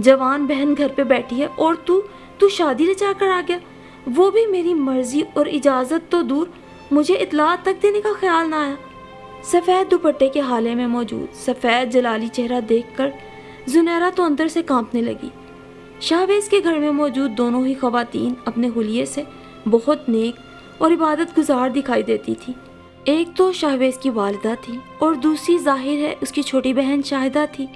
جوان بہن گھر پہ بیٹھی ہے اور تو شادی رچا کر آ گیا، وہ بھی میری مرضی اور اجازت تو دور، مجھے اطلاع تک دینے کا خیال نہ آیا۔ سفید دوپٹے کے حالے میں موجود سفید جلالی چہرہ دیکھ کر زنیرہ تو اندر سے کانپنے لگی۔ شاہویز کے گھر میں موجود دونوں ہی خواتین اپنے حلیے سے بہت نیک اور عبادت گزار دکھائی دیتی تھی۔ ایک تو شاہویز کی والدہ تھی اور دوسری ظاہر ہے اس کی چھوٹی بہن شاہدہ تھی۔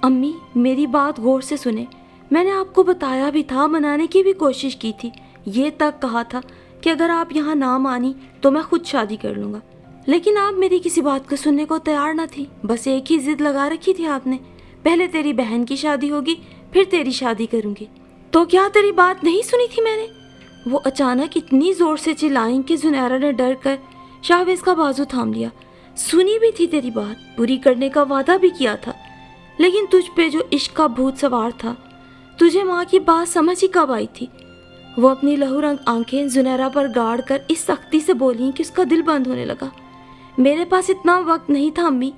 امی میری بات غور سے سنیں، میں نے آپ کو بتایا بھی تھا، منانے کی بھی کوشش کی تھی، یہ تک کہا تھا کہ اگر آپ یہاں نہ مانی تو میں خود شادی کر لوں گا، لیکن آپ میری کسی بات کو سننے کو تیار نہ تھی۔ بس ایک ہی ضد لگا رکھی تھی آپ نے، پہلے تیری بہن کی شادی ہوگی پھر تیری شادی کروں گی۔ تو کیا تیری بات نہیں سنی تھی میں نے؟ وہ اچانک اتنی زور سے چلائیں کہ زنیرہ نے ڈر کر شاہویز کا بازو تھام لیا۔ سنی بھی تھی تیری بات، پوری کرنے کا وعدہ بھی کیا تھا، لیکن تجھ پہ جو عشق کا بھوت سوار تھا، تجھے ماں کی بات سمجھ ہی کب آئی تھی؟ وہ اپنی لہو رنگ آنکھیں زنیرہ پر گاڑ کر اس سختی سے بولیں کہ اس کا دل بند ہونے لگا۔ میرے پاس اتنا وقت نہیں تھا امی،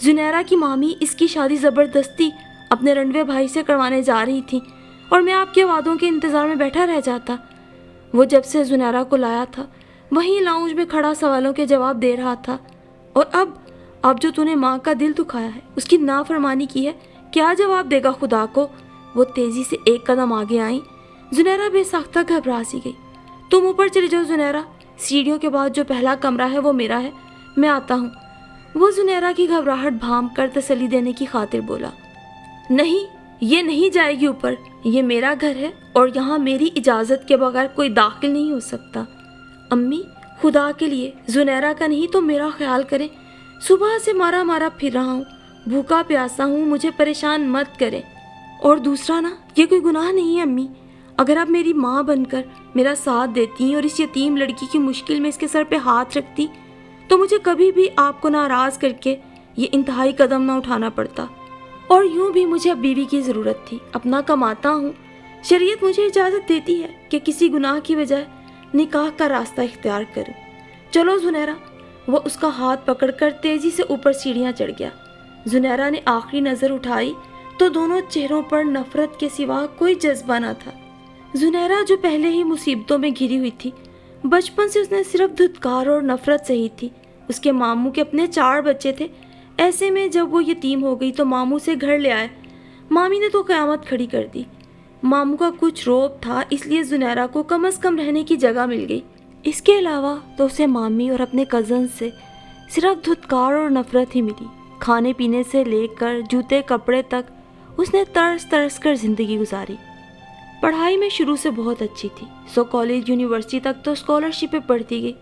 زنیرہ کی مامی اس کی شادی زبردستی اپنے رنوے بھائی سے کروانے جا رہی تھی اور میں آپ کے وعدوں کے انتظار میں بیٹھا رہ جاتا۔ وہ جب سے زنیرہ کو لایا تھا وہیں لاؤنج میں کھڑا سوالوں کے جواب دے رہا تھا، اور اب جو تو نے ماں کا دل دکھایا ہے، اس کی نافرمانی کی ہے، کیا جواب دے گا خدا کو؟ وہ تیزی سے ایک قدم آگے آئیں۔ زنیرہ بے ساختہ گھبرا سی گئی۔ تم اوپر چلے جاؤ زنیرہ، سیڑھیوں کے بعد جو پہلا کمرہ ہے وہ میرا ہے، میں آتا ہوں۔ وہ زنیرہ کی گھبراہٹ بھانپ کر تسلی دینے کی خاطر بولا، نہیں، یہ نہیں جائے گی اوپر، یہ میرا گھر ہے اور یہاں میری اجازت کے بغیر کوئی داخل نہیں ہو سکتا۔ امی خدا کے لیے زنیرہ کا نہیں تو میرا خیال کریں، صبح سے مارا مارا پھر رہا ہوں، بھوکا پیاسا ہوں، مجھے پریشان مت کریں۔ اور دوسرا نا، یہ کوئی گناہ نہیں ہے امی، اگر آپ میری ماں بن کر میرا ساتھ دیتی اور اس یتیم لڑکی کی مشکل میں اس کے سر پہ ہاتھ رکھتی تو مجھے کبھی بھی آپ کو ناراض کر کے یہ انتہائی قدم نہ اٹھانا پڑتا۔ اور یوں بھی مجھے اب بیوی کی ضرورت تھی، اپنا کماتا ہوں، شریعت مجھے اجازت دیتی ہے کہ کسی گناہ کی بجائے نکاح کا راستہ اختیار کروں۔ چلو زنیرہ۔ وہ اس کا ہاتھ پکڑ کر تیزی سے اوپر سیڑھیاں چڑھ گیا۔ زنیرہ نے آخری نظر اٹھائی تو دونوں چہروں پر نفرت کے سوا کوئی جذبہ نہ تھا۔ زنیرہ جو پہلے ہی مصیبتوں میں گھری ہوئی تھی، بچپن سے اس نے صرف دھتکار اور نفرت سہی تھی۔ اس کے ماموں کے اپنے 4 بچے تھے، ایسے میں جب وہ یتیم ہو گئی تو ماموں سے گھر لے آئے، مامی نے تو قیامت کھڑی کر دی۔ ماموں کا کچھ روب تھا، اس لیے زنیرہ کو کم از کم رہنے کی جگہ مل گئی، اس کے علاوہ تو اسے مامی اور اپنے کزن سے صرف دھتکار اور نفرت ہی ملی۔ کھانے پینے سے لے کر جوتے کپڑے تک اس نے ترس ترس کر زندگی گزاری۔ پڑھائی میں شروع سے بہت اچھی تھی، سو کالج یونیورسٹی تک تو اسکالرشپ پہ پڑھتی گئی۔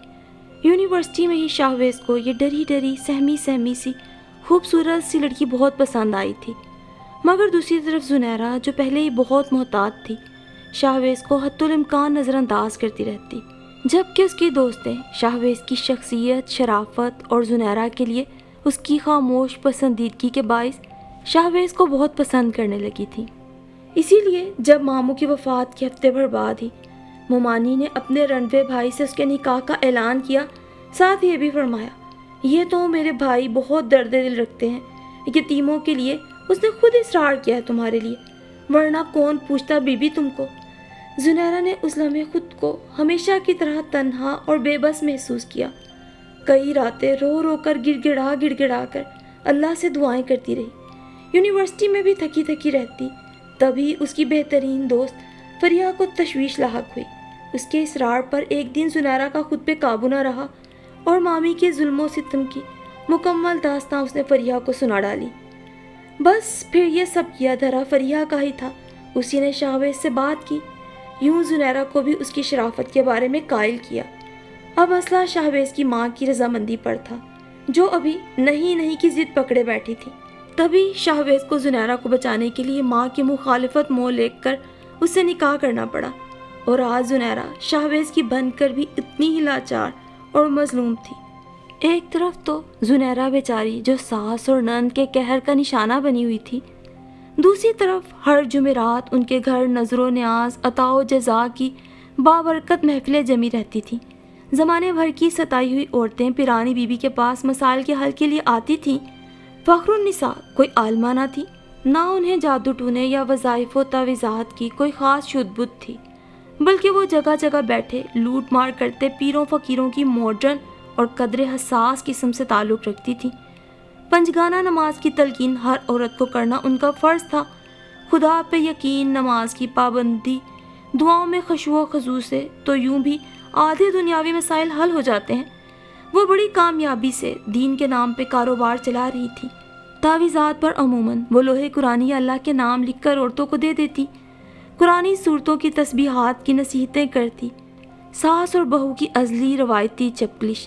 یونیورسٹی میں ہی شاہویز کو یہ ڈری ڈری سہمی سہمی سی خوبصورت سی لڑکی بہت پسند آئی تھی، مگر دوسری طرف زنیرہ جو پہلے ہی بہت محتاط تھی، شاہویز کو حتی الامکان نظر انداز کرتی رہتی، جبکہ اس کی دوستیں شاہویز کی شخصیت، شرافت اور زنیرہ کے لیے اس کی خاموش پسندیدگی کے باعث شاہویز کو بہت پسند کرنے لگی تھی۔ اسی لیے جب ماموں کی وفات کے ہفتے بھر بعد ہی مومانی نے اپنے رنوے بھائی سے اس کے نکاح کا اعلان کیا، ساتھ یہ بھی فرمایا، یہ تو میرے بھائی بہت درد دل رکھتے ہیں، یتیموں کے لیے اس نے خود اصرار کیا ہے تمہارے لیے، ورنہ کون پوچھتا بی بی تم کو۔ زنیرہ نے اس لمحے خود کو ہمیشہ کی طرح تنہا اور بے بس محسوس کیا۔ کئی راتیں رو رو کر گڑ گڑا کر اللہ سے دعائیں کرتی رہی۔ یونیورسٹی میں بھی تھکی تھکی رہتی، تبھی اس کی بہترین دوست فریہ کو تشویش لاحق ہوئی۔ اس کے اصرار پر ایک دن زنیرہ کا خود پہ قابو نہ رہا اور مامی کے ظلم و ستم کی مکمل داستان اس نے فریہ کو سنا ڈالی۔ بس پھر یہ سب کیا دھرا فریہ کا ہی تھا، اسی نے شاہویز سے بات کی، یوں زنیرہ کو بھی اس کی شرافت کے بارے میں قائل کیا۔ اب مسئلہ شاہویز کی ماں کی رضامندی پر تھا، جو ابھی نہیں کی ضد پکڑے بیٹھی تھی۔ تبھی شاہویز کو زنیرہ کو بچانے کے لیے ماں کی مخالفت مول لے کر اس سے نکاح کرنا پڑا، اور آج زنیرہ شاہویز کی بن کر بھی اتنی ہی لاچار اور مظلوم تھی۔ ایک طرف تو زنیرہ بیچاری جو ساس اور نند کے قہر کا نشانہ بنی ہوئی تھی، دوسری طرف ہر جمعرات ان کے گھر نظر و نیاز، عطا و جزا کی بابرکت محفلیں جمی رہتی تھیں۔ زمانے بھر کی ستائی ہوئی عورتیں پیرانی بی بی کے پاس مسائل کے حل کے لیے آتی تھیں۔ فخر النساء کوئی عالمہ نہ تھی، نہ انہیں جادو ٹونے یا وظائف و تعویذات کی کوئی خاص شدھ بدھ تھی، بلکہ وہ جگہ جگہ بیٹھے لوٹ مار کرتے پیروں فقیروں کی ماڈرن اور قدر حساس قسم سے تعلق رکھتی تھی۔ پنجگانہ نماز کی تلقین ہر عورت کو کرنا ان کا فرض تھا۔ خدا پہ یقین، نماز کی پابندی، دعاؤں میں خشوع و خضوع سے تو یوں بھی آدھے دنیاوی مسائل حل ہو جاتے ہیں۔ وہ بڑی کامیابی سے دین کے نام پہ کاروبار چلا رہی تھی۔ تعویذات پر عموماً وہ لوہے قرآنی اللہ کے نام لکھ کر عورتوں کو دے دیتی، قرآنی صورتوں کی تسبیحات کی نصیحتیں کرتی۔ ساس اور بہو کی ازلی روایتی چپلش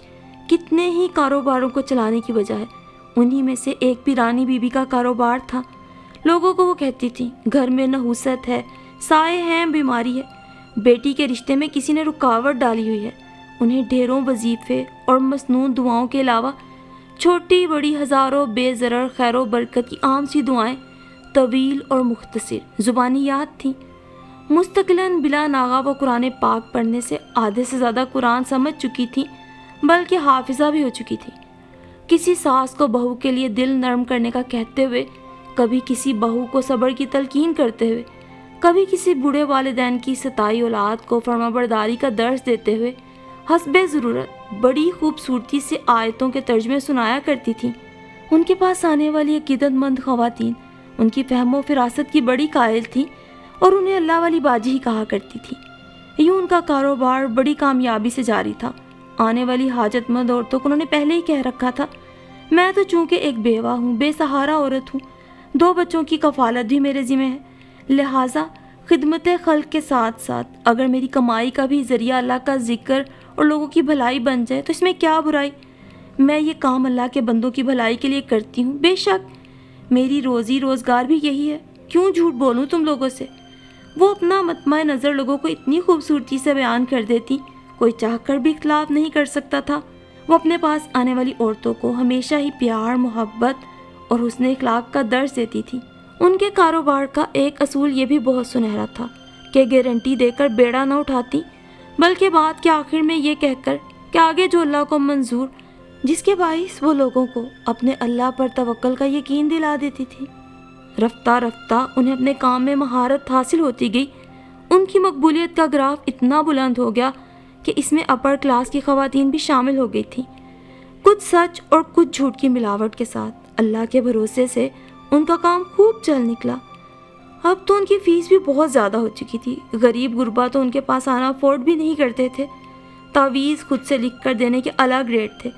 کتنے ہی کاروباروں کو چلانے کی بجائے انہی میں سے ایک پیرانی بی بی کا کاروبار تھا۔ لوگوں کو وہ کہتی تھی گھر میں نحوست ہے، سائے ہیں، بیماری ہے، بیٹی کے رشتے میں کسی نے رکاوٹ ڈالی ہوئی ہے۔ انہیں ڈھیروں وظیفے اور مسنون دعاؤں کے علاوہ چھوٹی بڑی ہزاروں بے ضرر خیر و برکت کی عام سی دعائیں طویل اور مختصر زبانی یاد تھیں۔ مستقلاً بلا ناغہ وہ قرآن پاک پڑھنے سے آدھے سے زیادہ قرآن سمجھ چکی تھی، بلکہ حافظہ بھی ہو چکی تھی۔ کسی ساس کو بہو کے لیے دل نرم کرنے کا کہتے ہوئے، کبھی کسی بہو کو صبر کی تلقین کرتے ہوئے، کبھی کسی بوڑھے والدین کی ستائی اولاد کو فرما برداری کا درس دیتے ہوئے حسب ضرورت بڑی خوبصورتی سے آیتوں کے ترجمے سنایا کرتی تھیں۔ ان کے پاس آنے والی عقیدت مند خواتین ان کی فہم و فراست کی بڑی قائل تھیں اور انہیں اللہ والی باجی ہی کہا کرتی تھی۔ یوں ان کا کاروبار بڑی کامیابی سے جاری تھا۔ آنے والی حاجت مند عورتوں کو انہوں نے پہلے ہی کہہ رکھا تھا، میں تو چونکہ ایک بیوہ ہوں، بے سہارا عورت ہوں، 2 بچوں کی کفالت بھی میرے ذمہ ہے، لہٰذا خدمت خلق کے ساتھ ساتھ اگر میری کمائی کا بھی ذریعہ اللہ کا ذکر اور لوگوں کی بھلائی بن جائے تو اس میں کیا برائی؟ میں یہ کام اللہ کے بندوں کی بھلائی کے لیے کرتی ہوں، بے شک میری روزی روزگار بھی یہی ہے، کیوں جھوٹ بولوں تم لوگوں سے۔ وہ اپنا مطمع نظر لوگوں کو اتنی خوبصورتی سے بیان کر دیتی، کوئی چاہ کر بھی اختلاف نہیں کر سکتا تھا۔ وہ اپنے پاس آنے والی عورتوں کو ہمیشہ ہی پیار، محبت اور حسن اخلاق کا درس دیتی تھی۔ ان کے کاروبار کا ایک اصول یہ بھی بہت سنہرا تھا کہ گارنٹی دے کر بیڑا نہ اٹھاتی، بلکہ بات کے آخر میں یہ کہہ کر کہ آگے جو اللہ کو منظور، جس کے باعث وہ لوگوں کو اپنے اللہ پر توکل کا یقین دلا دیتی تھی۔ رفتہ رفتہ انہیں اپنے کام میں مہارت حاصل ہوتی گئی۔ ان کی مقبولیت کا گراف اتنا بلند ہو گیا کہ اس میں اپر کلاس کی خواتین بھی شامل ہو گئی تھیں۔ کچھ سچ اور کچھ جھوٹ کی ملاوٹ کے ساتھ اللہ کے بھروسے سے ان کا کام خوب چل نکلا۔ اب تو ان کی فیس بھی بہت زیادہ ہو چکی تھی۔ غریب غربا تو ان کے پاس آنا افورڈ بھی نہیں کرتے تھے۔ تعویذ خود سے لکھ کر دینے کے الگ ریٹ تھے،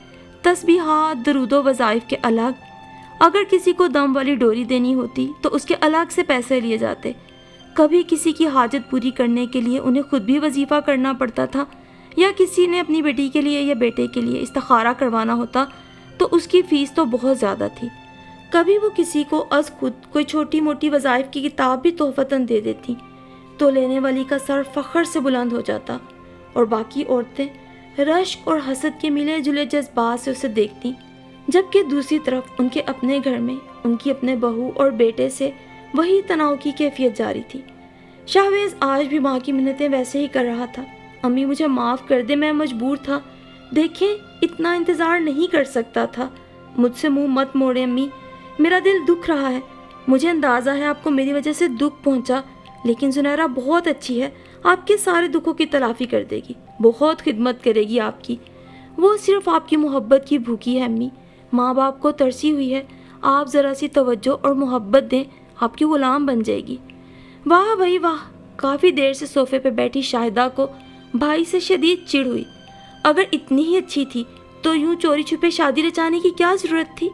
تسبیحات، درود و وظائف کے الگ۔ اگر کسی کو دم والی ڈوری دینی ہوتی تو اس کے الگ سے پیسے لیے جاتے۔ کبھی کسی کی حاجت پوری کرنے کے لیے انہیں خود بھی وظیفہ کرنا پڑتا تھا، یا کسی نے اپنی بیٹی کے لیے یا بیٹے کے لیے استخارہ کروانا ہوتا تو اس کی فیس تو بہت زیادہ تھی۔ کبھی وہ کسی کو از خود کوئی چھوٹی موٹی وظائف کی کتاب بھی تحفتاً دے دیتی تو لینے والی کا سر فخر سے بلند ہو جاتا، اور باقی عورتیں رشک اور حسد کے ملے جلے جذبات سے اسے دیکھتی، جبکہ دوسری طرف ان کے اپنے گھر میں ان کی اپنے بہو اور بیٹے سے وہی تناؤ کی کیفیت جاری تھی۔ شاہویز آج بھی ماں کی منتیں ویسے ہی کر رہا تھا، امی مجھے معاف کر دے، میں مجبور تھا، دیکھیں اتنا انتظار نہیں کر سکتا تھا، مجھ سے منہ مت موڑے امی، میرا دل دکھ رہا ہے، مجھے اندازہ ہے آپ کو میری وجہ سے دکھ پہنچا، لیکن زنیرہ بہت اچھی ہے، آپ کے سارے دکھوں کی تلافی کر دے گی، بہت خدمت کرے گی آپ کی، وہ صرف آپ کی محبت کی بھوکی ہے امی، ماں باپ کو ترسی ہوئی ہے، آپ ذرا سی توجہ اور محبت دیں، آپ کی غلام بن جائے گی۔ واہ بھائی واہ! کافی دیر سے صوفے پہ بیٹھی شاہدہ کو بھائی سے شدید چڑ ہوئی۔ اگر اتنی ہی اچھی تھی تو یوں چوری چھپے شادی رچانے کی کیا ضرورت تھی؟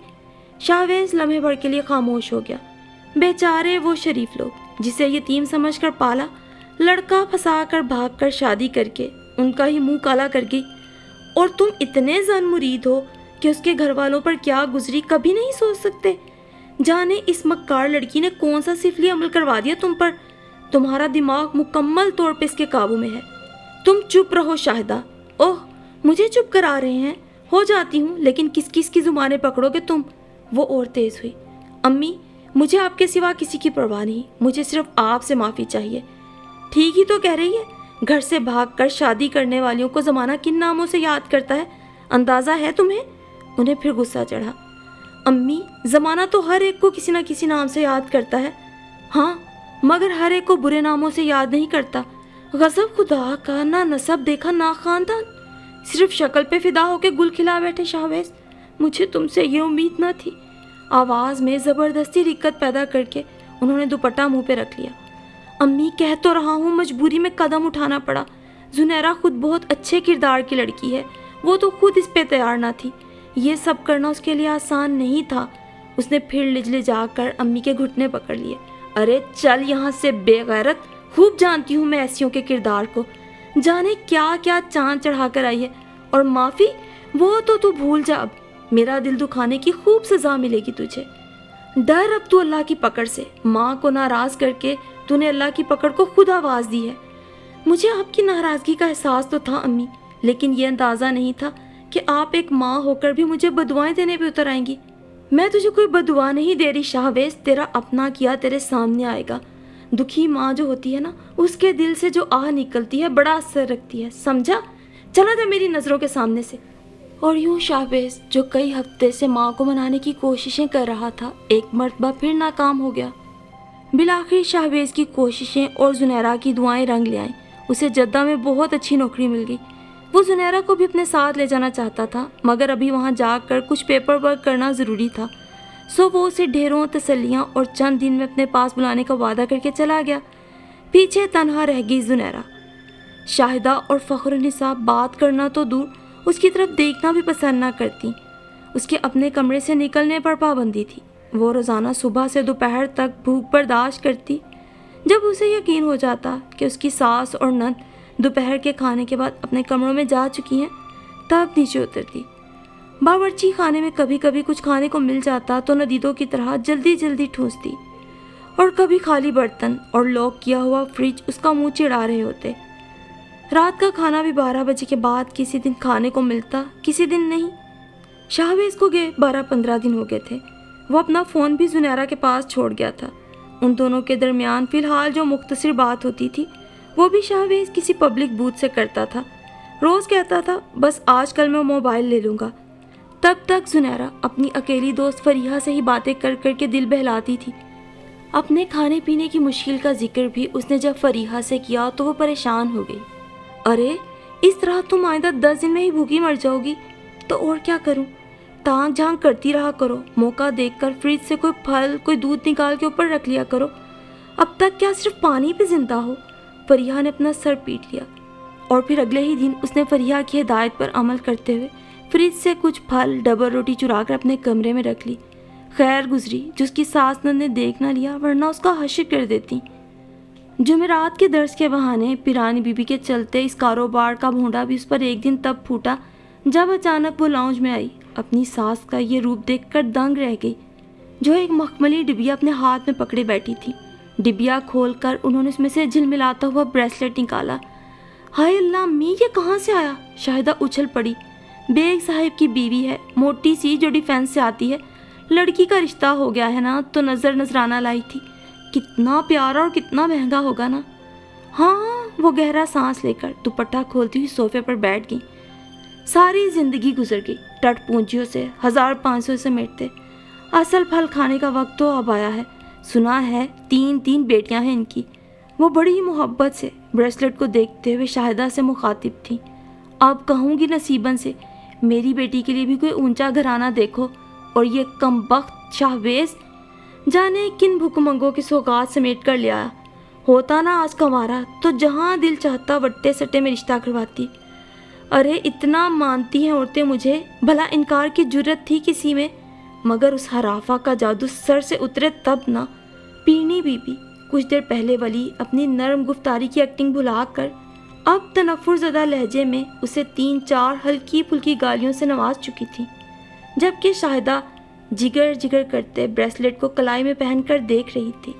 شاہویز لمحے بھر کے لیے خاموش ہو گیا۔ بیچارے وہ شریف لوگ جسے یتیم سمجھ کر پالا، لڑکا پھنسا کر بھاگ کر شادی کر کے ان کا ہی منہ کالا کر گئی، اور تم اتنے زن مرید ہو کہ اس کے گھر والوں پر کیا گزری کبھی نہیں سوچ سکتے؟ جانے اس مکار لڑکی نے کون سا سفلی عمل کروا دیا تم پر، تمہارا دماغ مکمل طور پہ اس کے قابو میں ہے۔ تم چپ رہو شاہدہ۔ اوہ مجھے چپ کرا رہے ہیں، ہو جاتی ہوں، لیکن کس کس کی زبانیں پکڑو گے تم؟ وہ اور تیز ہوئی۔ امی مجھے آپ کے سوا کسی کی پرواہ نہیں، مجھے صرف آپ سے معافی چاہیے۔ ٹھیک ہی تو کہہ رہی ہے، گھر سے بھاگ کر شادی کرنے والیوں کو زمانہ کن ناموں سے یاد کرتا ہے، اندازہ ہے تمہیں؟ انہیں پھر غصہ چڑھا۔ امی، زمانہ تو ہر ایک کو کسی نہ کسی نام سے یاد کرتا ہے، ہاں مگر ہر ایک کو برے ناموں سے یاد نہیں کرتا۔ غضب خدا کا، نہ نسب دیکھا نہ خاندان، صرف شکل پہ فدا ہو کے گل کھلا بیٹھے شہباز۔ مجھے تم سے یہ امید نہ تھی۔ آواز میں زبردستی رکت پیدا کر کے انہوں نے دوپٹہ منہ پہ رکھ لیا۔ امی، کہہ تو رہا ہوں، مجبوری میں قدم اٹھانا پڑا۔ زنیرہ خود بہت اچھے کردار کی لڑکی ہے، وہ تو خود اس پہ تیار نہ تھی۔ یہ سب کرنا اس کے لیے آسان نہیں تھا۔ اس نے پھر لجا کر امی کے گھٹنے پکڑ لیے۔ ارے چل یہاں سے بے غیرت، خوب جانتی ہوں میں ایسیوں کے کردار کو، جانے کیا کیا چاند چڑھا کر آئی ہے۔ اور معافی، وہ تو بھول جا، اب میرا دل دکھانے کی خوب سزا ملے گی تجھے۔ ڈر اب تو اللہ کی پکڑ سے، ماں کو ناراض کر کے تو نے اللہ کی پکڑ کو خود آواز دی ہے۔ مجھے آپ کی ناراضگی کا احساس تو تھا امی، لیکن یہ اندازہ نہیں تھا کہ آپ ایک ماں ہو کر بھی مجھے بددعائیں دینے پہ اتر آئیں گی۔ میں تجھے کوئی بددعا نہیں دے رہی شہباز، تیرا اپنا کیا تیرے سامنے آئے گا۔ دکھی ماں جو ہوتی ہے نا، اس کے دل سے جو آہ نکلتی ہے بڑا اثر رکھتی ہے، سمجھا؟ چلا جا میری نظروں کے سامنے سے۔ اور یوں شہباز، جو کئی ہفتے سے ماں کو منانے کی کوششیں کر رہا تھا، ایک مرتبہ پھر ناکام ہو گیا۔ بالآخر شہباز کی کوششیں اور زنیرہ کی دعائیں رنگ لے آئیں۔ اسے جدہ میں بہت اچھی نوکری مل گئی۔ وہ زنیرہ کو بھی اپنے ساتھ لے جانا چاہتا تھا، مگر ابھی وہاں جا کر کچھ پیپر ورک کرنا ضروری تھا، سو وہ اسے ڈھیروں تسلیاں اور چند دن میں اپنے پاس بلانے کا وعدہ کر کے چلا گیا۔ پیچھے تنہا رہ گئی زنیرہ۔ شاہدہ اور فخر النساء بات کرنا تو دور، اس کی طرف دیکھنا بھی پسند نہ کرتی۔ اس کے اپنے کمرے سے نکلنے پر پابندی تھی۔ وہ روزانہ صبح سے دوپہر تک بھوک برداشت کرتی۔ جب اسے یقین ہو جاتا کہ اس کی ساس اور نند دوپہر کے کھانے کے بعد اپنے کمروں میں جا چکی ہیں، تب نیچے اترتی۔ باورچی خانے میں کبھی کبھی کچھ کھانے کو مل جاتا تو ندیدوں کی طرح جلدی جلدی ٹھونستی، اور کبھی خالی برتن اور لاک کیا ہوا فریج اس کا منہ چڑھا رہے ہوتے۔ رات کا کھانا بھی 12 بجے کے بعد کسی دن کھانے کو ملتا، کسی دن نہیں۔ شہباز کو گئے 12-15 دن ہو گئے تھے۔ وہ اپنا فون بھی زنیرہ کے پاس چھوڑ گیا تھا۔ ان دونوں کے درمیان فی الحال جو مختصر بات ہوتی تھی، وہ بھی شہباز کسی پبلک بوتھ سے کرتا تھا۔ روز کہتا تھا، بس آج کل میں موبائل لے لوں گا۔ تب تک زنیرہ اپنی اکیلی دوست فریحہ سے ہی باتیں کر کر کے دل بہلاتی تھی۔ اپنے کھانے پینے کی مشکل کا ذکر بھی اس نے جب فریحہ سے کیا تو وہ پریشان ہو گئی۔ ارے اس طرح تم آئندہ 10 دن میں ہی بھوکی مر جاؤ گی، تو اور کیا کروں؟ تانگ جھانگ کرتی رہا کرو، موقع دیکھ کر فریج سے کوئی پھل کوئی دودھ نکال کے اوپر رکھ لیا کرو۔ اب تک کیا صرف پانی پہ زندہ ہو؟ فریحہ نے اپنا سر پیٹ لیا، اور پھر اگلے ہی دن اس نے فریحہ کی ہدایت پر عمل کرتے ہوئے فریج سے کچھ پھل ڈبل روٹی چرا کر اپنے کمرے میں رکھ لی۔ خیر گزری جو اس کی ساس نند نے دیکھ نہ لیا، ورنہ اس کا حشر کر دیتی۔ جمعرات کے درس کے بہانے پیرانی بی بی کے چلتے اس کاروبار کا بھونڈا بھی اس پر ایک دن تب پھوٹا جب اچانک وہ لاؤنج میں آئی۔ اپنی ساس کا یہ روپ دیکھ کر دنگ رہ گئی، جو ایک مخملی ڈبیا اپنے ہاتھ میں پکڑے بیٹھی تھی۔ ڈبیا کھول کر انہوں نے اس میں سے جھلملاتا ہوا بریسلیٹ نکالا۔ ہائے اللہ امی، یہ کہاں سے آیا؟ شاہدہ اچھل پڑی۔ بیگ صاحب کی بیوی ہے، موٹی سی، جو ڈیفینس سے آتی ہے۔ لڑکی کا رشتہ ہو گیا ہے نا، تو نذرانہ لائی تھی۔ کتنا پیارا اور کتنا مہنگا ہوگا نا۔ ہاں، وہ گہرا سانس لے کر دوپٹہ کھولتی ہوئی صوفے پر بیٹھ گئی۔ ساری زندگی گزر گئی ٹٹ پونجیوں سے، 1500 سے میٹتے۔ اصل پھل کھانے کا وقت تو اب آیا ہے۔ سنا ہے 3 بیٹیاں ہیں ان کی۔ وہ بڑی ہی محبت سے بریسلیٹ کو دیکھتے ہوئے شاہدہ سے مخاطب تھی۔ اب کہوں گی نصیبن سے، میری بیٹی کے لیے بھی کوئی اونچا گھرانہ دیکھو، اور یہ کمبخت شہباز جانے کن بھکمنگوں کی سوغات سمیٹ کر لیا۔ ہوتا نا آج کمارا تو جہاں دل چاہتا وٹے سٹے میں رشتہ کرواتی۔ ارے اتنا مانتی ہیں عورتیں مجھے، بھلا انکار کی جرت تھی کسی میں؟ مگر اس حرافہ کا جادو سر سے اترے تب نہ۔ پیرنی بی بی کچھ دیر پہلے والی اپنی نرم گفتاری کی ایکٹنگ بھلا کر اب تنفر زدہ لہجے میں اسے 3-4 ہلکی پھلکی گالیوں سے نواز چکی تھی، جبکہ شاہدہ جگر جگر کرتے بریسلیٹ کو کلائی میں پہن کر دیکھ رہی تھی۔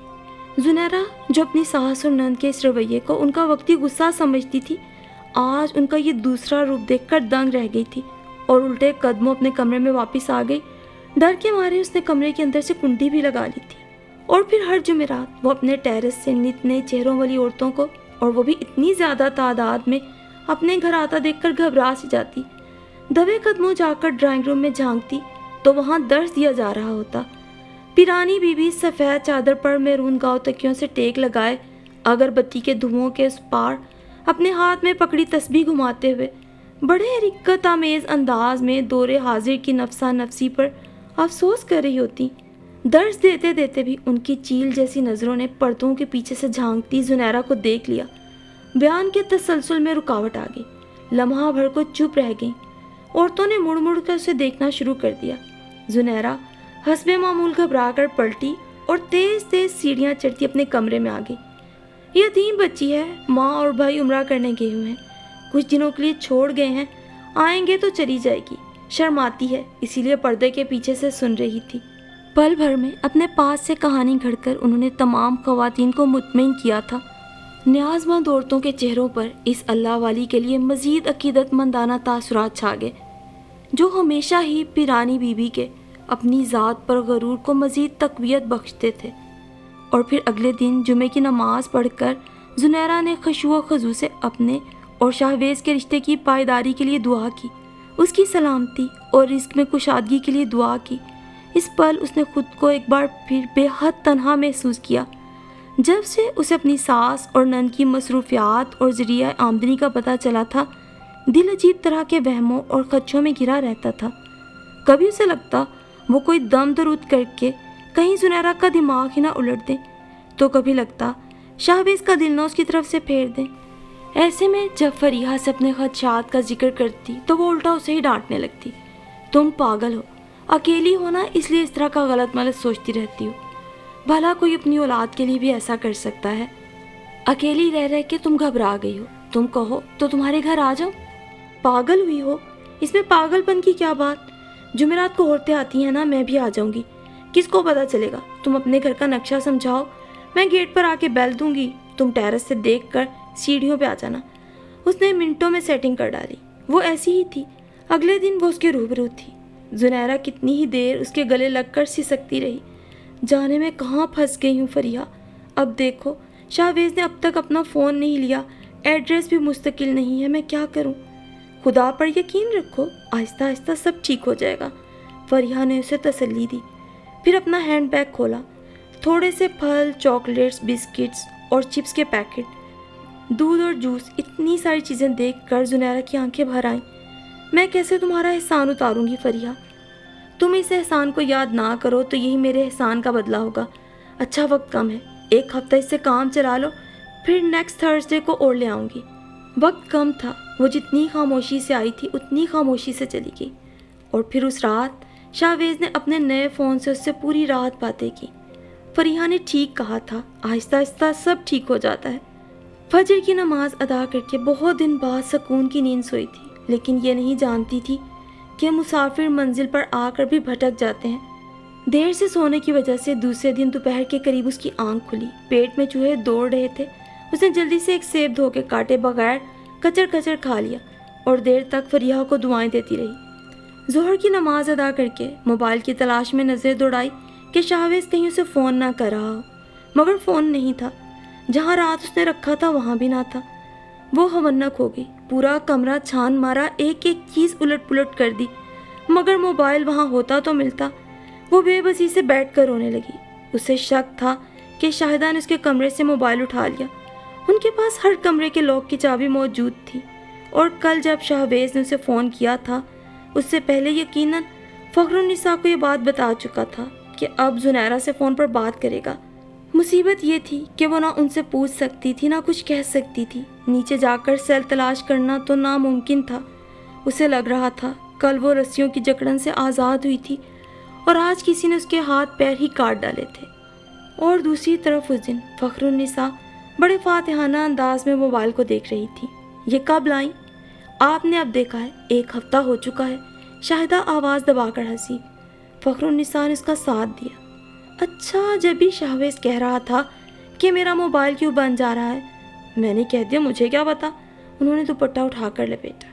زنیرہ جو اپنی ساس اور نند کے اس رویے کو ان کا وقتی غصہ سمجھتی تھی، آج ان کا یہ دوسرا روپ دیکھ کر دنگ رہ گئی تھی، اور الٹے قدموں اپنے کمرے میں واپس آ گئی۔ ڈر کے مارے اس نے کمرے کے اندر سے کنڈی بھی لگا لی تھی، اور پھر ہر جمعرات وہ اپنے ٹیرس سے نت نئے چہروں والی عورتوں کو، اور وہ بھی اتنی زیادہ تعداد میں، اپنے گھر آتا دیکھ کر گھبرا سی جاتی۔ دبے قدموں جا کر ڈرائنگ روم میں جھانکتی تو وہاں درس دیا جا رہا ہوتا۔ پیرانی بی بی سفید چادر پر میرون گاؤں تکیوں سے ٹیک لگائے اگربتی کے دھوؤں کے اس پار اپنے ہاتھ میں پکڑی تسبیح گھماتے ہوئے بڑے رقت آمیز انداز میں دور حاضر کی نفسا نفسی پر افسوس کر رہی ہوتی۔ درس دیتے دیتے بھی ان کی چیل جیسی نظروں نے پردوں کے پیچھے سے جھانکتی زنیرہ کو دیکھ لیا۔ بیان کے تسلسل میں رکاوٹ آ گئی، لمحہ بھر کو چپ رہ گئیں۔ عورتوں نے مڑ مڑ کر اسے دیکھنا شروع کر دیا۔ زنیرہ حسب معمول گھبرا کر پلٹی اور تیز تیز سیڑھیاں چڑھتی اپنے کمرے میں آ گئی۔ یتیم بچی ہے، ماں اور بھائی عمرہ کرنے گئے ہوئے ہیں، کچھ دنوں کے لیے چھوڑ گئے ہیں، آئیں گے تو چلی جائے گی، شرماتی ہے، اسی لیے پردے کے پیچھے سے سن رہی تھی۔ پل بھر میں اپنے پاس سے کہانی گھڑ کر انہوں نے تمام خواتین کو مطمئن کیا تھا۔ نیاز مند عورتوں کے چہروں پر اس اللہ والی کے لیے مزید عقیدت مندانہ تاثرات چھا گئے، جو ہمیشہ ہی پیرانی بی بی کے اپنی ذات پر غرور کو مزید تقویت بخشتے تھے۔ اور پھر اگلے دن جمعے کی نماز پڑھ کر زنیرہ نے خشوع و خضوع سے اپنے اور شاہویز کے رشتے کی پائیداری کے لیے دعا کی، اس کی سلامتی اور رزق میں کشادگی کے لیے دعا کی۔ اس پل اس نے خود کو ایک بار پھر بے حد تنہا محسوس کیا۔ جب سے اسے اپنی ساس اور نند کی مصروفیات اور ذریعہ آمدنی کا پتہ چلا تھا، دل عجیب طرح کے وہموں اور خدشوں میں گھرا رہتا تھا۔ کبھی اسے لگتا وہ کوئی دم درود کر کے کہیں زنیرہ کا دماغ ہی نہ الٹ دیں، تو کبھی لگتا شاہویز کا دل نہ اس کی طرف سے پھیر دیں۔ ایسے میں جب فریحہ سے اپنے خدشات کا ذکر کرتی تو وہ الٹا اسے ہی ڈانٹنے لگتی۔ تم پاگل ہو، اکیلی ہو نا، اس لیے اس طرح کا غلط ملط سوچتی رہتی ہو، بھلا کوئی اپنی اولاد کے لیے بھی ایسا کر سکتا ہے؟ اکیلی رہ رہ کے تم گھبرا گئی ہو، تم کہو تو تمہارے گھر آ جاؤ۔ پاگل ہوئی ہو، اس میں پاگل پن کی کیا بات؟ جمعرات کو عورتیں آتی ہیں نا، میں بھی آ جاؤں گی، کس کو پتہ چلے گا؟ تم اپنے گھر کا نقشہ سمجھاؤ، میں گیٹ پر آ کے بیل دوں گی، تم ٹیرس سے دیکھ کر سیڑھیوں پہ آ جانا۔ اس نے منٹوں میں سیٹنگ کر ڈالی۔ وہ ایسی ہی تھی، اگلے دن وہ اس کے روبرو تھی۔ زنیرہ کتنی ہی دیر اس کے گلے لگ کر سسکتی رہی، جانے میں کہاں پھنس گئی ہوں فریحہ، اب دیکھو شاہویز نے اب تک اپنا فون نہیں لیا، ایڈریس بھی مستقل نہیں ہے، میں کیا کروں؟ خدا پر یقین رکھو، آہستہ آہستہ سب ٹھیک ہو جائے گا، فریحہ نے اسے تسلی دی۔ پھر اپنا ہینڈ بیگ کھولا، تھوڑے سے پھل، چاکلیٹس، بسکٹس اور چپس کے پیکٹ، دودھ اور جوس، اتنی ساری چیزیں دیکھ کر زنیرہ کی آنکھیں بھر آئیں۔ میں کیسے تمہارا احسان اتاروں گی فریحہ؟ تم اس احسان کو یاد نہ کرو تو یہی میرے احسان کا بدلہ ہوگا۔ اچھا وقت کم ہے، ایک ہفتہ اس سے کام چلا لو، پھر نیکسٹ تھرسڈے کو اور لے آؤں گی۔ وقت کم تھا، وہ جتنی خاموشی سے آئی تھی اتنی خاموشی سے چلی گئی۔ اور پھر اس رات شاہویز نے اپنے نئے فون سے اس سے پوری رات باتیں کی۔ فریحہ نے ٹھیک کہا تھا، آہستہ آہستہ سب ٹھیک ہو جاتا ہے۔ فجر کی نماز ادا کر کے بہت دن بعد سکون کی نیند سوئی تھی، لیکن یہ نہیں جانتی تھی کہ مسافر منزل پر آ کر بھی بھٹک جاتے ہیں۔ دیر سے سونے کی وجہ سے دوسرے دن دوپہر کے قریب اس کی آنکھ کھلی، پیٹ میں چوہے دوڑ رہے تھے۔ اس نے جلدی سے ایک سیب دھو کے کاٹے بغیر کچر کچر کھا لیا اور دیر تک فریحہ کو دعائیں دیتی رہی۔ ظہر کی نماز ادا کر کے موبائل کی تلاش میں نظر دوڑائی کہ شاہویز کہیں اسے فون نہ کر رہا ہو، مگر فون نہیں تھا، جہاں رات اس نے رکھا تھا وہاں بھی نہ تھا۔ وہ ہونک ہو گئی، پورا کمرہ چھان مارا، ایک ایک چیز الٹ پلٹ کر دی، مگر موبائل وہاں ہوتا تو ملتا۔ وہ بے بسی سے بیٹھ کر رونے لگی۔ اسے شک تھا کہ شاہدہ نے اس کے کمرے سے موبائل اٹھا لیا۔ ان کے پاس ہر کمرے کے لاک کی چابی موجود تھی، اور کل جب شاہویز نے اسے فون کیا تھا اس سے پہلے یقیناً فخر النساء کو یہ بات بتا چکا تھا کہ اب زنیرہ سے فون پر بات کرے گا۔ مصیبت یہ تھی کہ وہ نہ ان سے پوچھ سکتی تھی نہ کچھ کہہ سکتی تھی، نیچے جا کر سیل تلاش کرنا تو ناممکن تھا۔ اسے لگ رہا تھا کل وہ رسیوں کی جکڑن سے آزاد ہوئی تھی اور آج کسی نے اس کے ہاتھ پیر ہی کاٹ ڈالے تھے۔ اور دوسری طرف اس دن فخر النساء بڑے فاتحانہ انداز میں موبائل کو دیکھ رہی تھی۔ یہ کب لائیں؟ آپ نے اب دیکھا ہے، ایک ہفتہ ہو چکا ہے، شاہدہ آواز دبا کر ہنسی۔ فخر النساء نے اس کا ساتھ دیا۔ اچھا، جب بھی شاہویز کہہ رہا تھا کہ میرا موبائل کیوں بن جا رہا ہے، میں نے کہہ دیا مجھے کیا پتا۔ انہوں نے دوپٹہ اٹھا کر لپیٹا۔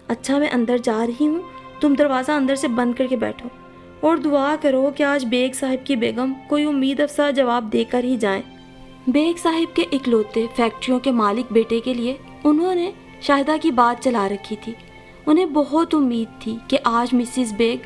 اچھا، میں اندر جا رہی ہوں، تم دروازہ اندر سے بند کر کے بیٹھو اور دعا کرو کہ آج بیگ صاحب کی بیگم کوئی امید افزا جواب دے کر ہی جائیں۔ بیگ صاحب کے اکلوتے فیکٹریوں کے مالک بیٹے کے لیے انہوں نے شاہدہ کی بات چلا رکھی تھی۔ انہیں بہت امید تھی کہ آج مسز بیگ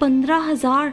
15,000?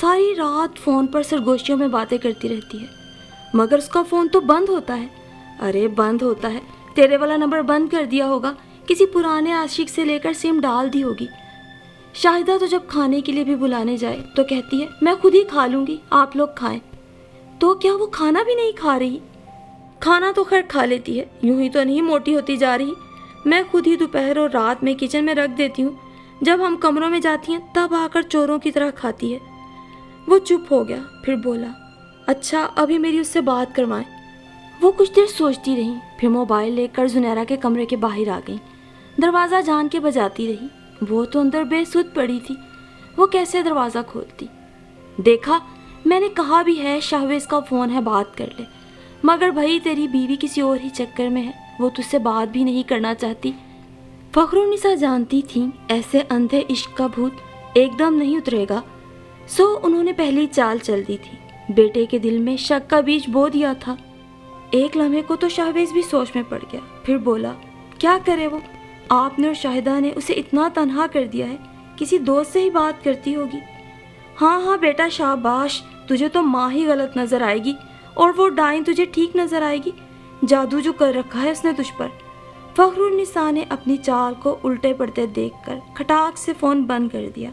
ساری رات فون پر سرگوشیوں میں باتیں کرتی رہتی ہے، مگر اس کا فون تو بند ہوتا ہے۔ ارے بند ہوتا ہے، تیرے والا نمبر بند کر دیا ہوگا، کسی پرانے عاشق سے لے کر سم ڈال دی ہوگی۔ شاہدہ تو جب کھانے کے لیے بھی بلانے جائے تو کہتی ہے میں خود ہی کھا لوں گی، آپ لوگ کھائیں۔ تو کیا وہ کھانا بھی نہیں کھا رہی؟ کھانا تو خیر کھا لیتی ہے، یوں ہی تو نہیں موٹی ہوتی جا رہی۔ میں خود ہی دوپہر اور رات میں کچن میں رکھ دیتی ہوں، جب ہم کمروں میں جاتی ہیں تب آ کر چوروں کی طرح کھاتی ہے۔ وہ چپ ہو گیا، پھر بولا اچھا ابھی میری اس سے بات کروائیں۔ وہ کچھ دیر سوچتی رہی، پھر موبائل لے کر زنیرہ کے کمرے کے باہر آ گئی۔ دروازہ جان کے بجاتی رہی، وہ تو اندر بے سود پڑی تھی، وہ کیسے دروازہ کھولتی؟ دیکھا میں نے کہا بھی ہے شاہویز کا فون ہے، بات کر لے، مگر بھائی تیری بیوی کسی اور ہی چکر میں ہے، وہ تجھ سے بات بھی نہیں کرنا چاہتی۔ فخرالنساء جانتی تھیں ایسے اندھے عشق کا بھوت ایک دم نہیں اترے گا، سو انہوں نے پہلی چال چل دی تھی، بیٹے کے دل میں شک کا بیج بو دیا تھا۔ ایک لمحے کو تو شاہویز بھی سوچ میں پڑ گیا، پھر بولا کیا کرے وہ، آپ نے اور شاہدہ نے اسے اتنا تنہا کر دیا ہے، کسی دوست سے ہی بات کرتی ہوگی۔ ہاں ہاں بیٹا شاباش، تجھے تو ماں ہی غلط نظر آئے گی اور وہ ڈائن تجھے ٹھیک نظر آئے گی، جادو جو کر رکھا ہے اس نے تجھ پر۔ فخرالنساء نے اپنی چال کو الٹے پڑتے دیکھ کر کھٹاک سے فون بند کر دیا۔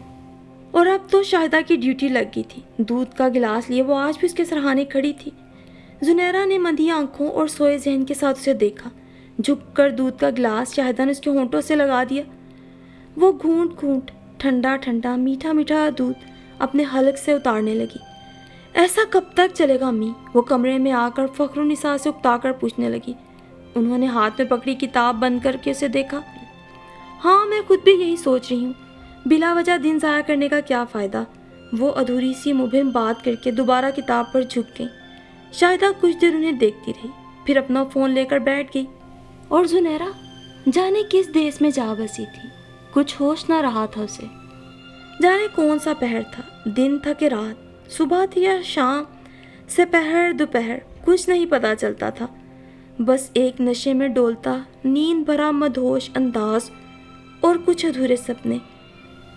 اور اب تو شاہدہ کی ڈیوٹی لگ گئی تھی، دودھ کا گلاس لیے وہ آج بھی اس کے سرہانے کھڑی تھی۔ زنیرہ نے مندی آنکھوں اور سوئے ذہن کے ساتھ اسے دیکھا، جھک کر دودھ کا گلاس شاہدہ نے اس کے ہونٹوں سے لگا دیا۔ وہ گھونٹ گھونٹ ٹھنڈا ٹھنڈا میٹھا میٹھا دودھ اپنے حلق سے اتارنے لگی۔ ایسا کب تک چلے گا امی؟ وہ کمرے میں آ کر فخرالنساء سے اکتا کر پوچھنے لگی۔ انہوں نے ہاتھ میں پکڑی کتاب بند کر کے اسے دیکھا۔ ہاں میں خود بھی یہی سوچ رہی ہوں، بلا وجہ دن ضائع کرنے کا کیا فائدہ؟ وہ ادھوری سی مبہم بات کر کے دوبارہ کتاب پر جھک گئی۔ شاہدہ کچھ دیر انہیں دیکھتی رہی، پھر اپنا فون لے کر بیٹھ گئی۔ اور زنیرہ جانے کس دیس میں جا بسی تھی، کچھ ہوش نہ رہا تھا اسے، جانے کون سا پہر تھا، دن تھا کہ رات، صبح تھی یا شام، سپہر دوپہر، کچھ نہیں پتا چلتا تھا، بس ایک نشے میں ڈولتا نیند بھرا مدہوش انداز اور کچھ ادھورے سپنے۔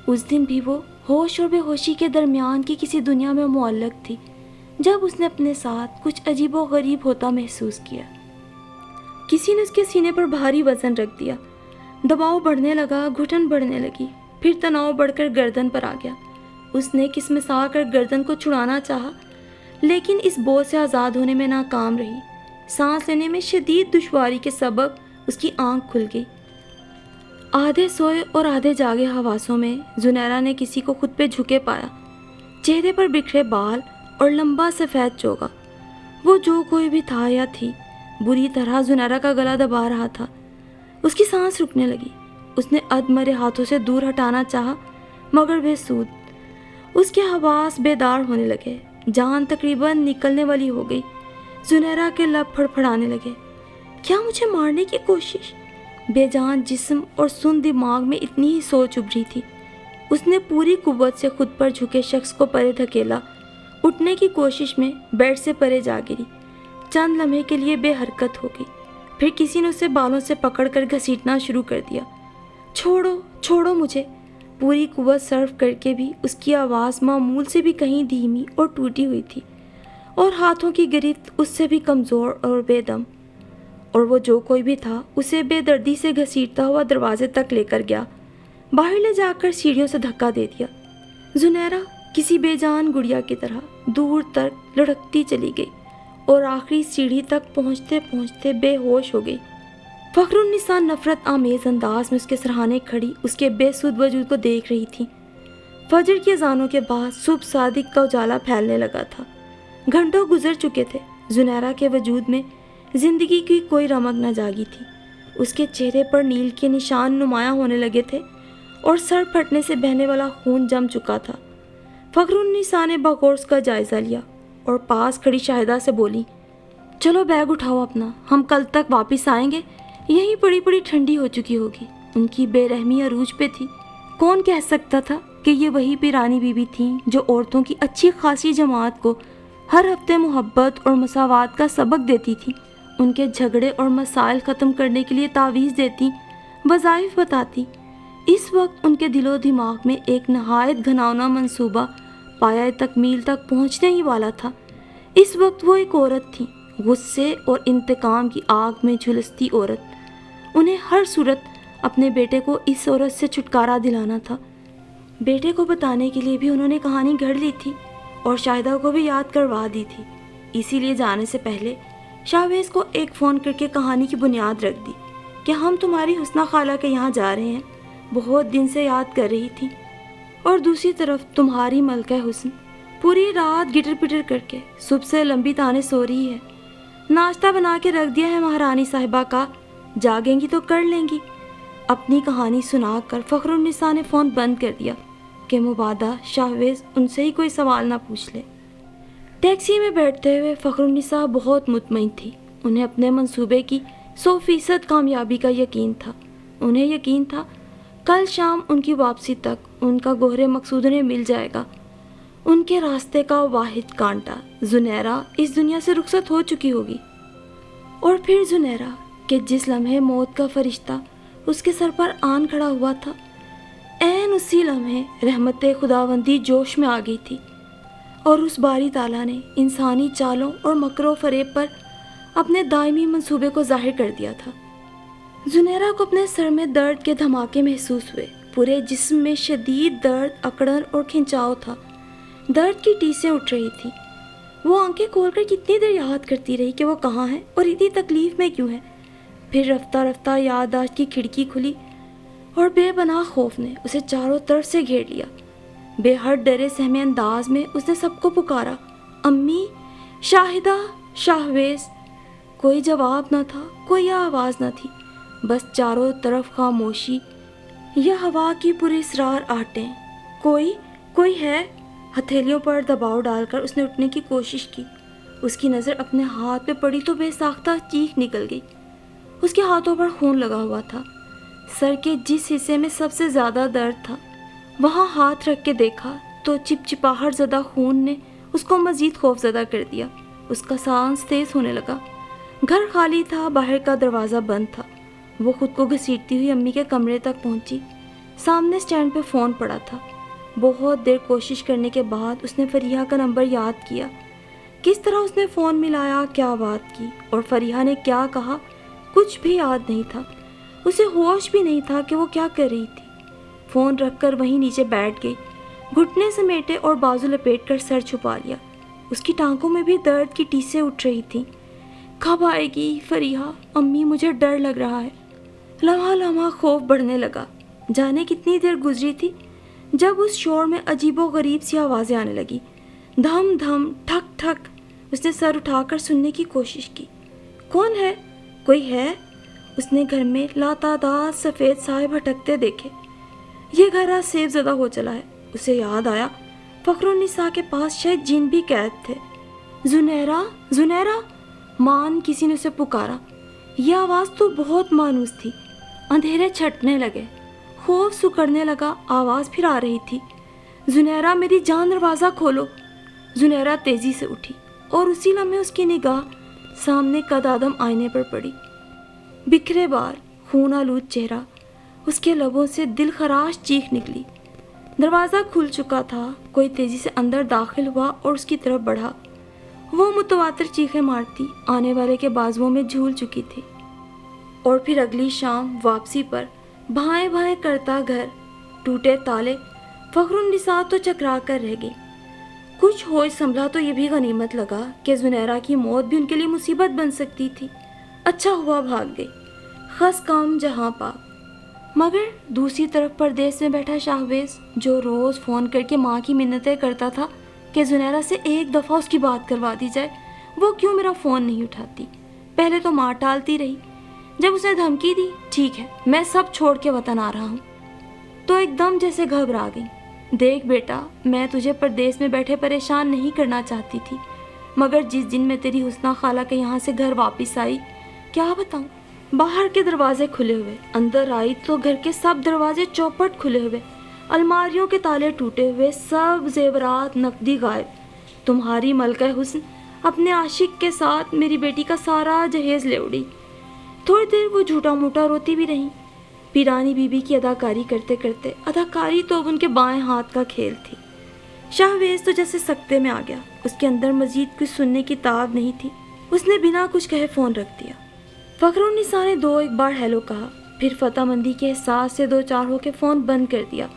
اس دن بھی وہ ہوش اور بے ہوشی کے درمیان کی کسی دنیا میں معلق تھی، جب اس نے اپنے ساتھ کچھ عجیب و غریب ہوتا محسوس کیا۔ کسی نے اس کے سینے پر بھاری وزن رکھ دیا، دباؤ بڑھنے لگا، گھٹن بڑھنے لگی، پھر تناؤ بڑھ کر گردن پر آ گیا۔ اس نے کسمسا کر گردن کو چھڑانا چاہا، لیکن اس بوجھ سے آزاد ہونے میں ناکام رہی۔ سانس لینے میں شدید دشواری کے سبب اس کی آنکھ کھل گئی۔ آدھے سوئے اور آدھے جاگے حواسوں میں زنیرہ نے کسی کو خود پہ جھکے پایا، چہرے پر بکھرے بال اور لمبا سفید چوگا۔ وہ جو کوئی بھی تھا یا تھی بری طرح زنیرہ کا گلا دبا رہا تھا۔ اس کی سانس رکنے لگی، اس نے ادمرے ہاتھوں سے دور ہٹانا چاہا مگر بے سود۔ اس کے حواس بیدار ہونے لگے، جان تقریباً نکلنے والی ہو گئی۔ زنیرہ کے لب پھڑپھڑانے لگے۔ کیا مجھے مارنے کی کوشش؟ بے جان جسم اور سن دماغ میں اتنی ہی سوچ ابھری تھی۔ اس نے پوری قوت سے خود پر جھکے شخص کو پرے دھکیلا، اٹھنے کی کوشش میں بیڈ سے پرے جا گری، چند لمحے کے لیے بے حرکت ہو گئی، پھر کسی نے اسے بالوں سے پکڑ کر گھسیٹنا شروع کر دیا۔ چھوڑو چھوڑو مجھے! پوری قوت صرف کر کے بھی اس کی آواز معمول سے بھی کہیں دھیمی اور ٹوٹی ہوئی تھی، اور ہاتھوں کی گرفت اس سے بھی کمزور اور بے دم۔ اور وہ جو کوئی بھی تھا اسے بے دردی سے گھسیٹتا ہوا دروازے تک لے کر گیا، باہر لے جا کر سیڑھیوں سے دھکا دے دیا۔ زنیرہ کسی بے جان گڑیا کی طرح دور تک لڑکتی چلی گئی اور آخری سیڑھی تک پہنچتے پہنچتے بے ہوش ہو گئی۔ فخرالنساء نفرت آمیز انداز میں اس کے سرہانے کھڑی اس کے بے سود وجود کو دیکھ رہی تھی۔ فجر کی اذانوں کے بعد صبح صادق کا اجالا پھیلنے لگا تھا، گھنٹوں گزر چکے تھے۔ زنیرہ کے وجود میں زندگی کی کوئی رمق نہ جاگی تھی، اس کے چہرے پر نیل کے نشان نمایاں ہونے لگے تھے اور سر پھٹنے سے بہنے والا خون جم چکا تھا۔ فخرالنساء نے بغور اس کا جائزہ لیا اور پاس کھڑی شاہدہ سے بولی، چلو بیگ اٹھاؤ اپنا، ہم کل تک واپس آئیں گے، یہیں پڑی پڑی ٹھنڈی ہو چکی ہوگی۔ ان کی بے رحمی عروج پہ تھی، کون کہہ سکتا تھا کہ یہ وہی پیرانی بیوی تھیں جو عورتوں کی اچھی خاصی جماعت کو ہر ہفتے محبت اور مساوات کا سبق دیتی تھی، ان کے جھگڑے اور مسائل ختم کرنے کے لیے تعویذ دیتی، وظائف بتاتی۔ اس وقت ان کے دل و دماغ میں ایک نہایت گھناؤنا منصوبہ پایہ تکمیل تک پہنچنے ہی والا تھا۔ اس وقت وہ ایک عورت تھی، غصے اور انتقام کی آگ میں جھلستی عورت۔ انہیں ہر صورت اپنے بیٹے کو اس عورت سے چھٹکارا دلانا تھا۔ بیٹے کو بتانے کے لیے بھی انہوں نے کہانی گھڑ لی تھی اور شاہدہ کو بھی یاد کروا دی تھی۔ اسی لیے جانے سے پہلے شاہویز کو ایک فون کر کے کہانی کی بنیاد رکھ دی کہ ہم تمہاری حسنہ خالہ کے یہاں جا رہے ہیں، بہت دن سے یاد کر رہی تھی۔ اور دوسری طرف تمہاری ملکہ حسن پوری رات گٹر پٹر کر کے صبح سے لمبی تانے سو رہی ہے۔ ناشتہ بنا کے رکھ دیا ہے مہارانی صاحبہ کا، جاگیں گی تو کر لیں گی۔ اپنی کہانی سنا کر فخرالنساء نے فون بند کر دیا کہ مبادا شاہویز ان سے ہی کوئی سوال نہ پوچھ لے۔ ٹیکسی میں بیٹھتے ہوئے فخرالنساء بہت مطمئن تھی۔ انہیں اپنے منصوبے کی 100% کامیابی کا یقین تھا۔ انہیں یقین تھا کل شام ان کی واپسی تک ان کا گوہر مقصود انہیں مل جائے گا۔ ان کے راستے کا واحد کانٹا زنیرہ اس دنیا سے رخصت ہو چکی ہوگی، اور پھر زنیرہ کہ جس لمحے موت کا فرشتہ اس کے سر پر آن کھڑا ہوا تھا، عین اسی لمحے رحمت خداوندی جوش میں آ گئی تھی، اور اس باری تعالیٰ نے انسانی چالوں اور مکر و فریب پر اپنے دائمی منصوبے کو ظاہر کر دیا تھا۔ زنیرہ کو اپنے سر میں درد کے دھماکے محسوس ہوئے، پورے جسم میں شدید درد، اکڑن اور کھنچاؤ تھا۔ درد کی ٹیسیں اٹھ رہی تھی۔ وہ آنکھیں کھول کر کتنی دیر یاد کرتی رہی کہ وہ کہاں ہے اور اتنی تکلیف میں کیوں ہے۔ پھر رفتہ رفتہ یادداشت کی کھڑکی کھلی اور بے پناہ خوف نے اسے چاروں طرف سے گھیر لیا۔ بے حد ڈرے سہمے انداز میں اس نے سب کو پکارا، امی، شاہدہ، شاہویز۔ کوئی جواب نہ تھا، کوئی آواز نہ تھی، بس چاروں طرف خاموشی یا ہوا کی پراسرار آہٹیں۔ کوئی ہے؟ ہتھیلیوں پر دباؤ ڈال کر اس نے اٹھنے کی کوشش کی۔ اس کی نظر اپنے ہاتھ پہ پڑی تو بے ساختہ چیخ نکل گئی۔ اس کے ہاتھوں پر خون لگا ہوا تھا۔ سر کے جس حصے میں سب سے زیادہ درد تھا وہاں ہاتھ رکھ کے دیکھا تو چپچپاہٹ زدہ خون نے اس کو مزید خوف زدہ کر دیا۔ اس کا سانس تیز ہونے لگا۔ گھر خالی تھا، باہر کا دروازہ بند تھا۔ وہ خود کو گھسیٹتی ہوئی امی کے کمرے تک پہنچی۔ سامنے سٹینڈ پہ فون پڑا تھا۔ بہت دیر کوشش کرنے کے بعد اس نے فریحہ کا نمبر یاد کیا۔ کس طرح اس نے فون ملایا، کیا بات کی اور فریحہ نے کیا کہا، کچھ بھی یاد نہیں تھا۔ اسے ہوش بھی نہیں تھا کہ وہ کیا کر رہی تھی۔ فون رکھ کر وہیں نیچے بیٹھ گئی، گھٹنے سمیٹے اور بازو لپیٹ کر سر چھپا لیا۔ اس کی ٹانگوں میں بھی درد کی ٹیسیں اٹھ رہی تھیں۔ کب آئے گی فریحہ؟ امی، مجھے ڈر لگ رہا ہے۔ لمحہ لمحہ خوف بڑھنے لگا۔ جانے کتنی دیر گزری تھی جب اس شور میں عجیب و غریب سی آوازیں آنے لگی، دھم دھم، ٹھک ٹھک۔ اس نے سر اٹھا کر سننے کی کوشش کی۔ کون ہے؟ کوئی ہے؟ اس نے گھر میں لاتعداد سفید سائے بھٹکتے دیکھے۔ یہ گھر آج سیب زدہ ہو چلا ہے۔ اسے یاد آیا فخرالنساء کے پاس شاید جن بھی قید تھے۔ زنیرہ، زنیرہ، مان کسی نے اسے پکارا۔ یہ آواز تو بہت مانوس تھی۔ اندھیرے چھٹنے لگے، خوف سکڑنے لگا، آواز پھر آ رہی تھی، زنیرہ میری جان، دروازہ کھولو۔ زنیرہ تیزی سے اٹھی اور اسی لمحے اس کی نگاہ سامنے قدآدم آئینے پر پڑی۔ بکھرے بال، خون آلود چہرہ، اس کے لبوں سے دل خراش چیخ نکلی۔ دروازہ کھل چکا تھا۔ کوئی تیزی سے اندر داخل ہوا اور اس کی طرف بڑھا۔ وہ متواتر چیخیں مارتی آنے والے کے بازوؤں میں جھول چکی تھی۔ اور پھر اگلی شام واپسی پر بھائیں بھائیں کرتا گھر، ٹوٹے تالے، فخرالنساء تو چکرا کر رہ گئی۔ کچھ ہوش سنبھلا تو یہ بھی غنیمت لگا کہ زنیرہ کی موت بھی ان کے لیے مصیبت بن سکتی تھی۔ اچھا ہوا بھاگ گئی، خس کام جہاں پاک۔ مگر دوسری طرف پردیس میں بیٹھا شاہویز، جو روز فون کر کے ماں کی منتیں کرتا تھا کہ زنیرہ سے ایک دفعہ اس کی بات کروا دی جائے، وہ کیوں میرا فون نہیں اٹھاتی؟ پہلے تو ماں ٹالتی رہی، جب اس نے دھمکی دی ٹھیک ہے میں سب چھوڑ کے وطن آ رہا ہوں تو ایک دم جیسے گھبرا گئی۔ دیکھ بیٹا، میں تجھے پردیس میں بیٹھے پریشان نہیں کرنا چاہتی تھی، مگر جس دن میں تیری حسنہ خالہ کے یہاں سے گھر واپس آئی، کیا بتاؤں، باہر کے دروازے کھلے ہوئے، اندر آئی تو گھر کے سب دروازے چوپٹ کھلے ہوئے، الماریوں کے تالے ٹوٹے ہوئے، سب زیورات نقدی غائب۔ تمہاری ملکہ حسن اپنے عاشق کے ساتھ میری بیٹی کا سارا جہیز لے اڑی۔ تھوڑی دیر وہ جھوٹا موٹا روتی بھی رہیں۔ پیرانی بی بی کی اداکاری کرتے کرتے، اداکاری تو اب ان کے بائیں ہاتھ کا کھیل تھی، شاہویز تو جیسے سکتے میں آ گیا. اس کے اندر مزید کچھ سننے کی تاب نہیں تھی. اس نے بنا کچھ کہے فون رکھ دیا. فخرالنساء نے ایک بار ہیلو کہا، پھر فتح مندی کے احساس سے دو چار ہو کے فون بند کر دیا.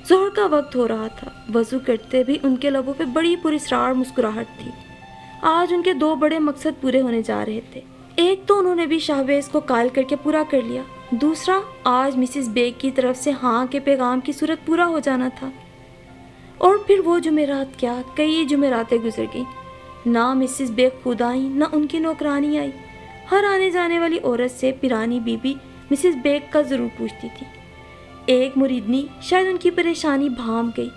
ظہر کا وقت ہو رہا تھا. وضو کرتے بھی ان کے لبوں پہ بڑی پراسرار مسکراہٹ تھی. آج ان کے دو بڑے مقصد پورے ہونے جا رہے تھے. ایک تو انہوں نے بھی شاہویز کو قائل کر کے پورا کر لیا. دوسرا، آج مسز بیگ کی طرف سے ہاں کے پیغام کی صورت پورا ہو جانا تھا. اور پھر وہ جمعرات کیا، کئی جمعراتیں گزر گئیں. نہ مسز بیگ خود آئیں نہ ان کی نوکرانی آئی. ہر آنے جانے والی عورت سے پیرانی بی بی مسز بیگ کا ضرور پوچھتی تھی. ایک مریدنی شاید ان کی پریشانی بھانپ گئی.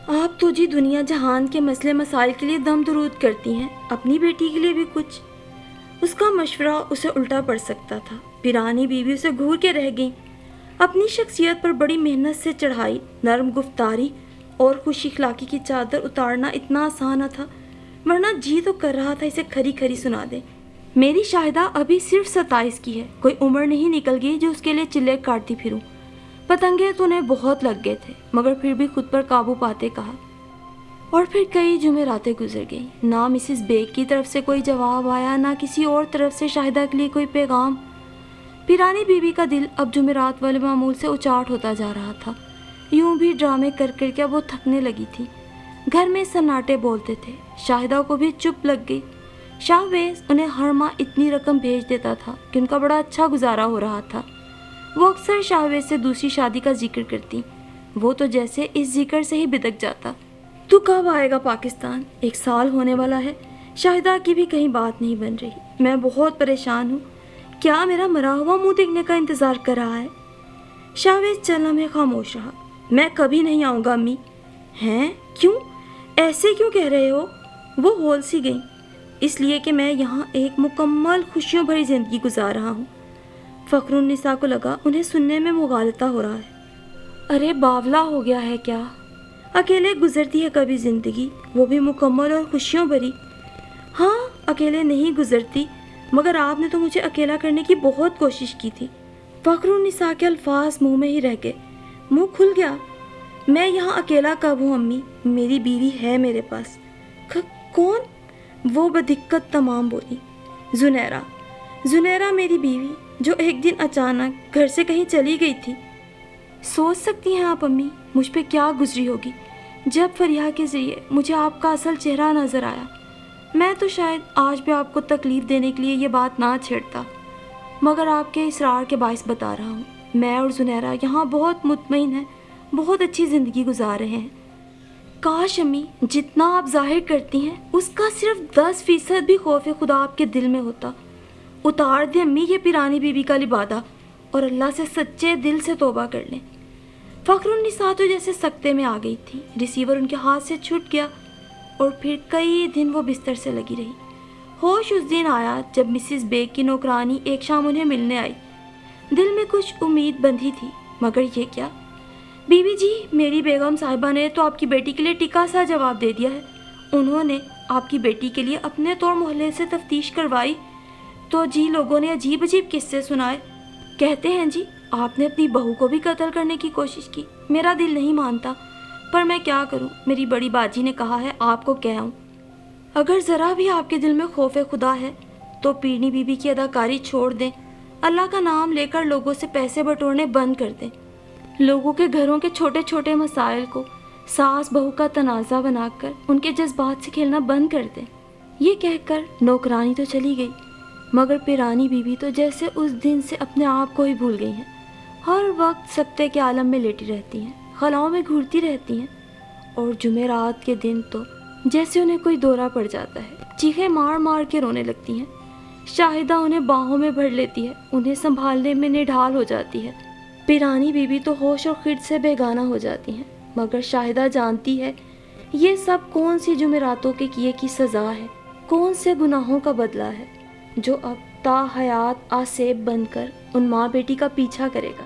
آپ تو جی دنیا جہان کے مسئلے مسائل کے لیے دم درود کرتی ہیں، اپنی بیٹی کے لیے بھی کچھ. اس کا مشورہ اسے الٹا پڑ سکتا تھا. پیرانی بیوی اسے گھور کے رہ گئی. اپنی شخصیت پر بڑی محنت سے چڑھائی نرم گفتاری اور خوش اخلاقی کی چادر اتارنا اتنا آسان نہ تھا، ورنہ جی تو کر رہا تھا اسے کھری کھری سنا دے. میری شاہدہ ابھی صرف 27 کی ہے، کوئی عمر نہیں نکل گئی جو اس کے لیے چلے کاٹتی پھروں. پتنگے تو انہیں بہت لگ گئے تھے، مگر پھر بھی خود پر قابو پاتے کہا. اور پھر کئی جمعراتیں گزر گئیں. نہ مسز بیگ کی طرف سے کوئی جواب آیا، نہ کسی اور طرف سے شاہدہ کے لیے کوئی پیغام. پیرانی بیوی کا دل اب جمعرات والے معمول سے اچاٹ ہوتا جا رہا تھا. یوں بھی ڈرامے کر کر کے وہ تھکنے لگی تھی. گھر میں سناٹے بولتے تھے. شاہدہ کو بھی چپ لگ گئی. شاہویز انہیں ہر ماہ اتنی رقم بھیج دیتا تھا کہ ان کا بڑا اچھا گزارا ہو رہا تھا. وہ اکثر شاہویز سے دوسری شادی کا ذکر کرتی. وہ تو جیسے اس ذکر سے ہی بدک جاتا. تو کب آئے گا پاکستان؟ 1 سال ہونے والا ہے. شاہدہ کی بھی کہیں بات نہیں بن رہی. میں بہت پریشان ہوں. کیا میرا مرا ہوا منہ دیکھنے کا انتظار کر رہا ہے؟ شاہویز چند لمحے خاموش رہا. میں کبھی نہیں آؤں گا امی. ہیں؟ کیوں؟ ایسے کیوں کہہ رہے ہو؟ وہ ہول سی گئیں. اس لیے کہ میں یہاں ایک مکمل خوشیوں بھری زندگی گزار رہا ہوں. فخرالنساء کو لگا انہیں سننے میں مغالطہ ہو رہا ہے. ارے باولا ہو گیا ہے کیا؟ اکیلے گزرتی ہے کبھی زندگی، وہ بھی مکمل اور خوشیوں بھری؟ ہاں، اکیلے نہیں گزرتی، مگر آپ نے تو مجھے اکیلا کرنے کی بہت کوشش کی تھی. فخرالنساء کے الفاظ منہ میں ہی رہ گئے. منہ کھل گیا. میں یہاں اکیلا کب ہوں امی؟ میری بیوی ہے میرے پاس. کون؟ وہ بدقت تمام بولی. زنیرہ میری بیوی، جو ایک دن اچانک گھر سے کہیں چلی گئی تھی. سوچ سکتی ہیں آپ امی مجھ پہ کیا گزری ہوگی جب فریحہ کے ذریعے مجھے آپ کا اصل چہرہ نظر آیا. میں تو شاید آج بھی آپ کو تکلیف دینے کے لیے یہ بات نہ چھیڑتا، مگر آپ کے اصرار کے باعث بتا رہا ہوں. میں اور زنیرہ یہاں بہت مطمئن ہیں، بہت اچھی زندگی گزار رہے ہیں. کاش امی جتنا آپ ظاہر کرتی ہیں اس کا صرف 10% بھی خوف خدا آپ کے دل میں ہوتا. اتار دیں امی یہ پیرانی بیوی کا لبادہ اور اللہ سے سچے دل سے توبہ کر لیں. فخرالنساء تو جیسے سکتے میں آ گئی تھی. ریسیور ان کے ہاتھ سے چھوٹ گیا اور پھر کئی دن وہ بستر سے لگی رہی. ہوش اس دن آیا جب مسز بیگ کی نوکرانی ایک شام انہیں ملنے آئی. دل میں کچھ امید بندھی تھی، مگر یہ کیا؟ بی بی جی، میری بیگم صاحبہ نے تو آپ کی بیٹی کے لیے ٹکا سا جواب دے دیا ہے. انہوں نے آپ کی بیٹی کے لیے اپنے طور محلے سے تفتیش کروائی تو جی لوگوں نے عجیب عجیب قصے سنائے. کہتے ہیں جی آپ نے اپنی بہو کو بھی قتل کرنے کی کوشش کی. میرا دل نہیں مانتا، پر میں کیا کروں، میری بڑی باجی نے کہا ہے آپ کو کہوں. اگر ذرا بھی آپ کے دل میں خوف خدا ہے تو پیرنی بی بی کی اداکاری چھوڑ دیں. اللہ کا نام لے کر لوگوں سے پیسے بٹورنے بند کر دیں. لوگوں کے گھروں کے چھوٹے چھوٹے مسائل کو ساس بہو کا تنازع بنا کر ان کے جذبات سے کھیلنا بند کر دیں. یہ کہہ کر نوکرانی تو چلی گئی، مگر پیرانی بیوی تو جیسے اس دن سے اپنے آپ کو ہی بھول گئی ہیں. ہر وقت سکتے کے عالم میں لیٹی رہتی ہیں، خلاؤں میں گھورتی رہتی ہیں، اور جمعرات کے دن تو جیسے انہیں کوئی دورہ پڑ جاتا ہے، چیخیں مار مار کے رونے لگتی ہیں. شاہدہ انہیں باہوں میں بھر لیتی ہے، انہیں سنبھالنے میں نڈھال ہو جاتی ہے. پیرانی بیوی تو ہوش اور خرد سے بیگانہ ہو جاتی ہیں، مگر شاہدہ جانتی ہے یہ سب کون سی جمعراتوں کے کیے کی سزا ہے، کون سے گناہوں کا بدلہ ہے جو اب تا حیات آسیب بن کر ان ماں بیٹی کا پیچھا کرے گا.